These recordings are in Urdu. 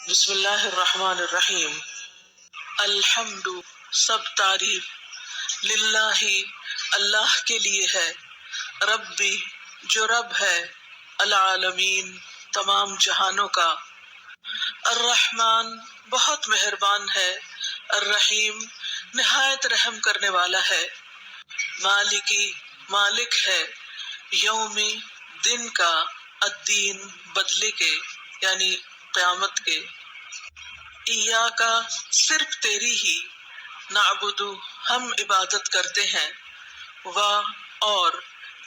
بسم اللہ الرحمن الرحیم۔ الحمد، سب تعریف، للہ، اللہ کے لیے ہے، ربی، جو رب ہے، العالمین، تمام جہانوں کا، الرحمن، بہت مہربان ہے، الرحیم، نہایت رحم کرنے والا ہے، مالکی، مالک ہے، یومی، دن کا، الدین، بدلے کے، یعنی قیامت کے، ایاکا، صرف تیری ہی، نعبد، ہم عبادت کرتے ہیں، اور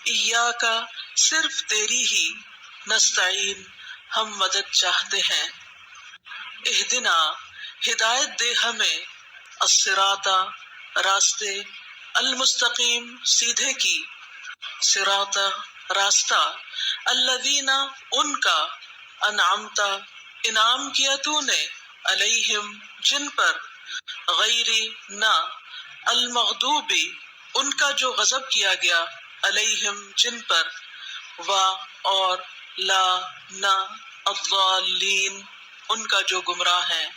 ایاکا، صرف تیری ہی، نستعین، ہم مدد چاہتے ہیں، اہدنا، ہدایت دے ہمیں، الصراط، راستے، المستقیم، سیدھے کی، صراط، راستہ، الذین، ان کا، انعمت، انعام کیا تو نے، علیہم، جن پر، غیری، نہ، المغضوبی، ان کا جو غضب کیا گیا، علیہم، جن پر، اور، لا، نہ، الضالین، ان کا جو گمراہ ہیں۔